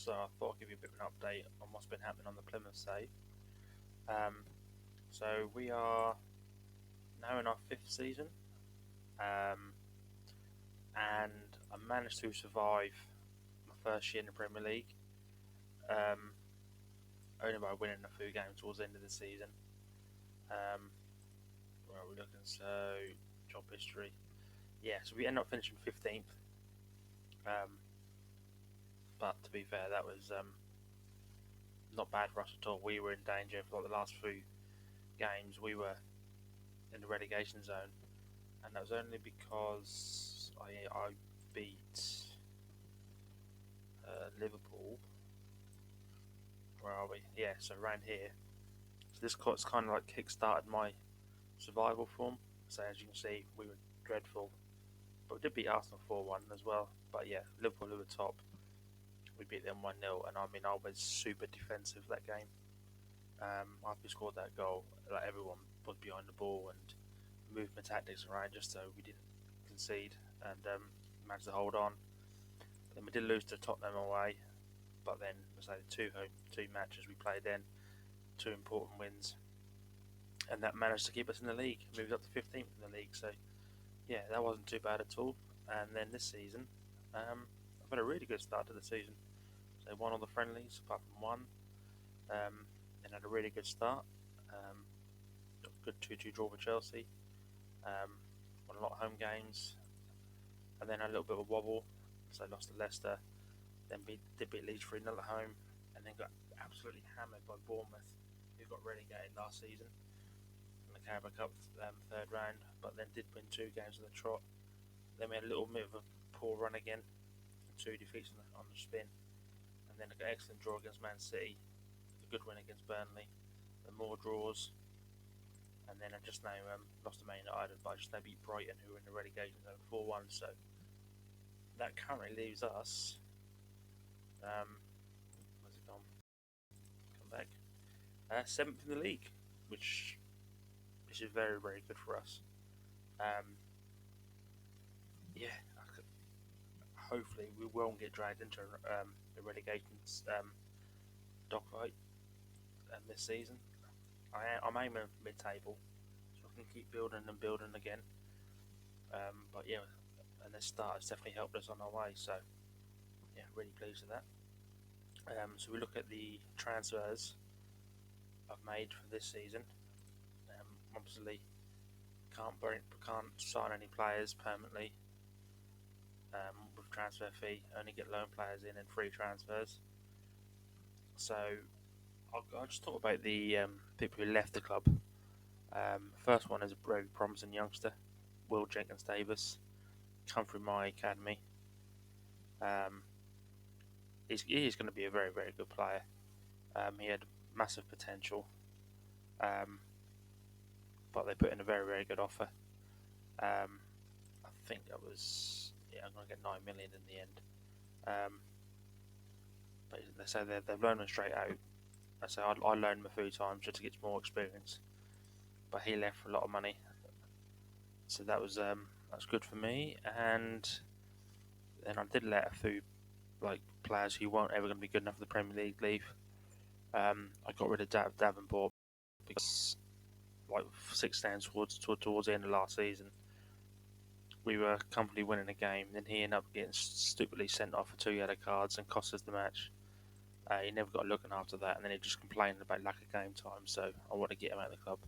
so I thought I'd give you a bit of an update on what's been happening on the Plymouth save. So we are now in our 5th season, and I managed to survive my first year in the Premier League, only by winning a few games towards the end of the season. Where are we looking? So, job history. Yeah, so we ended up finishing 15th. But to be fair, that was not bad for us at all. We were in danger for like the last few games. We were in the relegation zone, and that was only because I beat Liverpool. Where are we? Yeah, so around here. So this kind of like kick-started my survival form. So as you can see, we were dreadful, but we did beat Arsenal 4-1 as well. But yeah, Liverpool who were top, we beat them 1-0, and I mean I was super defensive that game. After we scored that goal, like everyone was behind the ball and moved my tactics around just so we didn't concede, and managed to hold on. Then we did lose to Tottenham away, but then it was like two matches we played then, 2 important wins, and that managed to keep us in the league, moved up to 15th in the league. So yeah, that wasn't too bad at all. And then this season, I've had a really good start to the season. So won all the friendlies apart from one, and had a really good start. Got a good 2-2 draw with Chelsea. Won a lot of home games, and then had a little bit of a wobble. So lost to Leicester, then did beat Leeds 3-0 at home, and then got absolutely hammered by Bournemouth, who got relegated last season in the Carabao Cup 3rd round, but then did win 2 games on the trot. Then we had a little bit of a poor run again, 2 defeats on the spin, and then an excellent draw against Man City, a good win against Burnley, and more draws. And then I just now lost to Man United, but I just now beat Brighton, who were in the relegation zone 4-1. So that currently leaves us. Where's it gone? Come back. 7th in the league, which is very, very good for us. Yeah, hopefully we won't get dragged into the relegation dogfight this season. I'm aiming mid-table, so I can keep building and building again. But yeah, and this start has definitely helped us on our way. So yeah, really pleased with that. So we look at the transfers I've made for this season. Obviously, can't sign any players permanently with transfer fee. Only get loan players in and free transfers. So I'll just talk about the people who left the club. First one is a very promising youngster, Will Jenkins Davis, come through my academy. He's going to be a very, very good player. He had massive potential, but they put in a very, very good offer. I think that was I'm going to get 9 million in the end. But they say they've loaned him straight out. I say I loaned him a few times just to get more experience, but he left for a lot of money, so that's good for me. And then I did let a few players who weren't ever going to be good enough for the Premier League leave. I got rid of Davenport because 6 games towards the end of last season, we were comfortably winning a game. Then he ended up getting stupidly sent off for 2 yellow cards and cost us the match. He never got looking after that, and then he just complained about lack of game time. So I want to get him out of the club,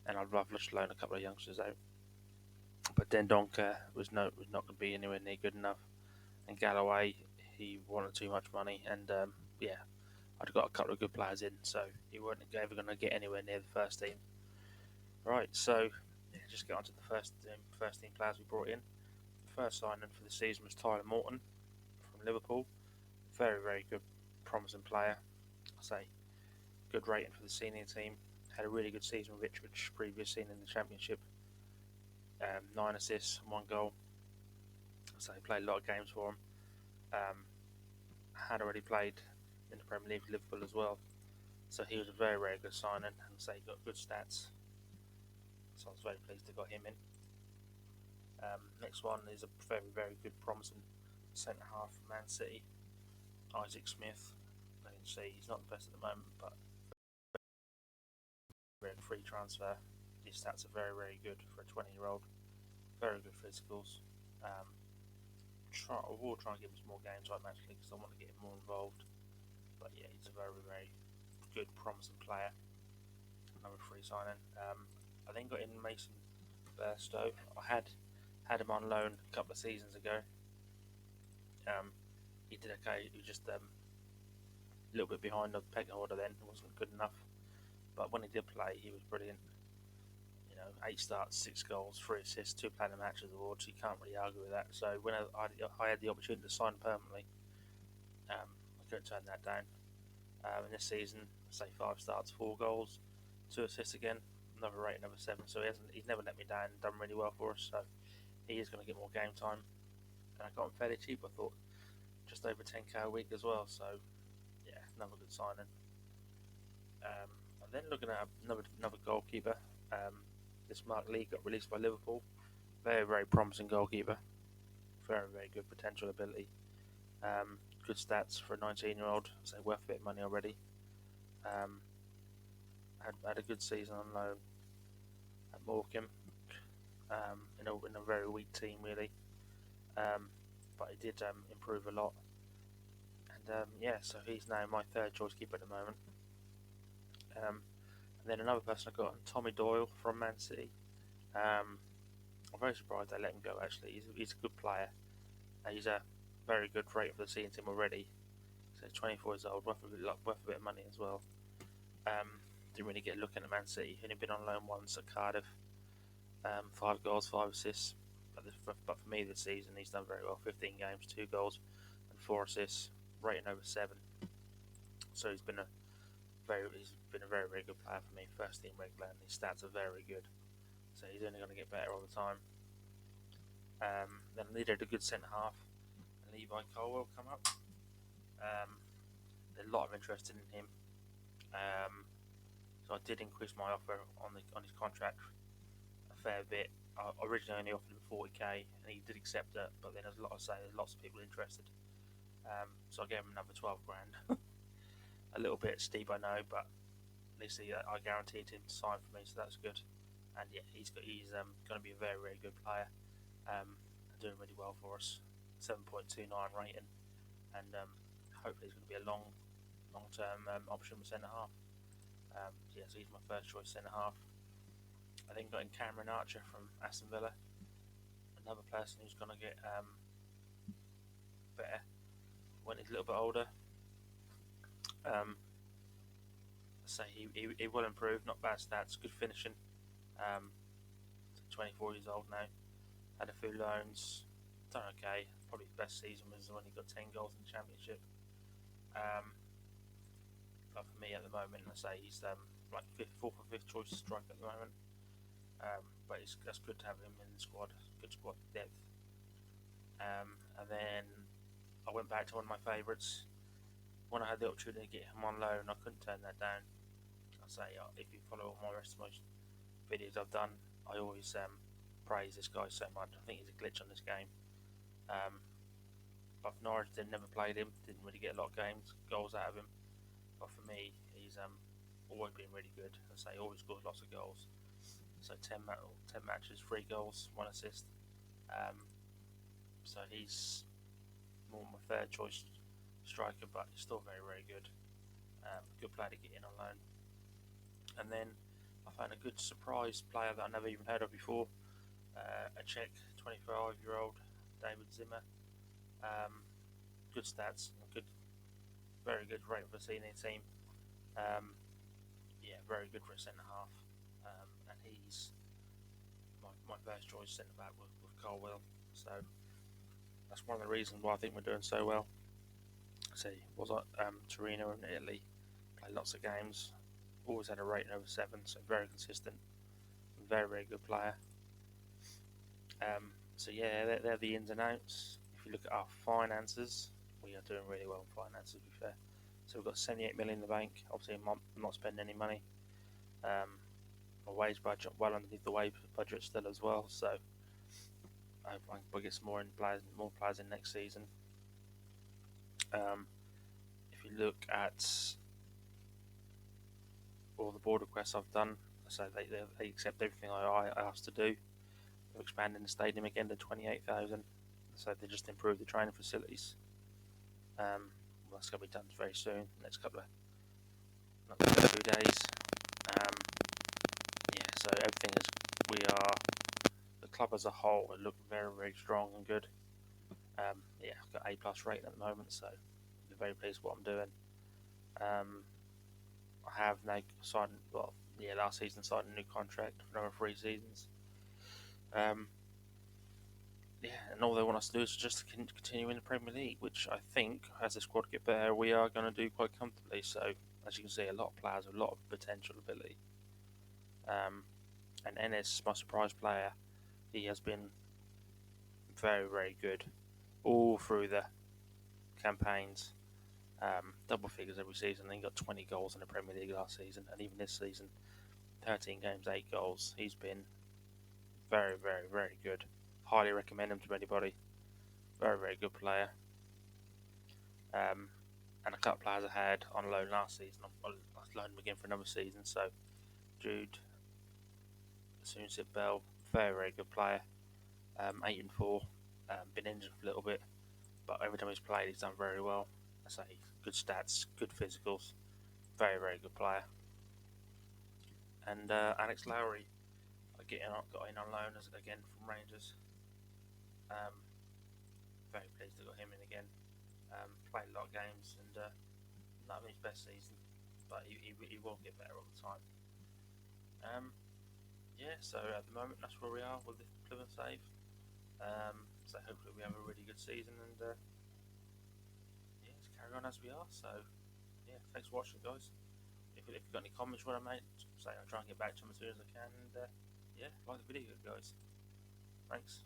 and I'd rather just loan a couple of youngsters out. But Dendoncker was not going to be anywhere near good enough, and Galloway, he wanted too much money, and yeah, I'd got a couple of good players in, so he wasn't ever going to get anywhere near the first team. Right, so yeah, just get on to the first team players we brought in. The first signing for the season was Tyler Morton from Liverpool. Very, very good, promising player. I say good rating for the senior team. Had a really good season with Ipswich previous season in the Championship. 9 assists, 1 goal. So he played a lot of games for him. Had already played in the Premier League with Liverpool as well. So he was a very, very good signing, and so he got good stats. So I was very pleased to got him in. Next one is a very, very good, promising centre half from Man City. Isaac Smith. I can see he's not the best at the moment, but free transfer. His stats are very, very good for a 20-year-old. Very good physicals. Um, I will try and give him some more games like actually because I want to get him more involved. But yeah, he's a very, very good, promising player. Another free signing. I then got in Mason Burstow. I had him on loan a couple of seasons ago. Um, he did okay. He was just a little bit behind the pecking order then. It wasn't good enough. But when he did play, he was brilliant. 8 starts, 6 goals, 3 assists, 2 player matches awards. You can't really argue with that. So when I had the opportunity to sign permanently, I couldn't turn that down. In this season, say 5 starts, 4 goals, 2 assists again, another rate, another 7. So he's never let me down. Done really well for us. So he is going to get more game time. And I got him fairly cheap. I thought just over 10k a week as well. So yeah, another good signing. And then looking at another goalkeeper. This Mark Lee got released by Liverpool. Very, very promising goalkeeper. Very, very good potential ability. Good stats for a 19-year-old. So worth a bit of money already. Um, had a good season on loan at Morecambe. In a very weak team really. But he did improve a lot. And yeah, so he's now my third choice keeper at the moment. And then another person I got, Tommy Doyle from Man City. I'm very surprised they let him go. Actually, he's a good player. He's a very good rate for the senior team already. So he's 24 years old, worth a bit of money as well. Didn't really get a look at Man City. Only been on loan once at Cardiff. 5 goals, 5 assists. But for me this season, he's done very well. 15 games, 2 goals, and 4 assists. Rating over 7. So he's been a very very good player for me. First team regular, and his stats are very good. So he's only going to get better all the time. Then I needed a good centre half, and Levi Colwell come up. There's a lot of interest in him. So I did increase my offer on his contract a fair bit. I originally only offered him 40k, and he did accept it. But then there's lots of people interested. So I gave him another 12 grand. A little bit steep, I know, but at least I guaranteed him to sign for me, so that's good. And yeah, he's going to be a very, very good player. Doing really well for us. 7.29 rating, and hopefully he's going to be a long-term option with centre half. Yeah, so he's my first choice centre half. I then got in Cameron Archer from Aston Villa, another person who's going to get better when he's a little bit older. So he will improve. Not bad stats, good finishing. 24 years old now. Had a few loans, done okay. Probably his best season was when he got 10 goals in the Championship. But for me at the moment, I say he's like fourth or fifth choice striker at the moment. But that's good to have him in the squad. Good squad depth. And then I went back to one of my favourites. When I had the opportunity to get him on loan, I couldn't turn that down. I say if you follow all my rest of my videos I've done, I always praise this guy so much. I think he's a glitch on this game. But for Norwich, they never played him. Didn't really get a lot of goals out of him. But for me, he's always been really good. I say he always scores lots of goals. So 10 matches, 3 goals, 1 assist. So he's more my third choice striker, but he's still very, very good. Good player to get in on loan. And then I found a good surprise player that I never even heard of before. A Czech 25-year-old David Zimmer. Good stats, very good rate for the senior team. Yeah, very good for a centre half. And he's my first choice centre back with Colwell. So that's one of the reasons why I think we're doing so well. See, was at Torino in Italy, played lots of games, always had a rating over 7, so very consistent, very, very good player. So yeah, they're the ins and outs. If you look at our finances, we are doing really well in finances, to be fair. So we've got 78 million in the bank. Obviously, I'm not spending any money. My wage budget well underneath the wage budget still as well. So I hope I can get some more players in next season. look at all the board requests I've done, so they accept everything I asked to do. They're expanding the stadium again to 28,000, so they just improved the training facilities. That's going to be done very soon, next couple of not 2 days. Yeah, so everything is the club as a whole, it looked very, very strong and good. Yeah, I've got A+ rating at the moment, so I'm very pleased with what I'm doing. I have now signed, last season signed a new contract for another 3 seasons. Yeah, and all they want us to do is just continue in the Premier League, which I think, as the squad get better, we are going to do quite comfortably. So, as you can see, a lot of players with a lot of potential ability. And Ennis, my surprise player, he has been very, very good all through the campaigns. Double figures every season. He got 20 goals in the Premier League last season, and even this season, 13 games, 8 goals. He's been very, very, very good. Highly recommend him to anybody. Very, very good player. And a couple of players I had on loan last season, I'll loan them again for another season. So, Jude, Soonsit Bell, very, very good player. 8 and 4, been injured a little bit, but every time he's played, he's done very well. I say good stats, good physicals, very, very good player. And Alex Lowry, got in on loan again from Rangers. Very pleased to got him in again. Played a lot of games and not his best season, but he will get better all the time. Yeah, so at the moment that's where we are with the Plymouth save. So hopefully we have a really good season and yeah, just carry on as we are. So yeah, thanks for watching, guys. If you've got any comments you want to make, say I'll try and get back to them as soon as I can. And yeah, like the video, guys. Thanks.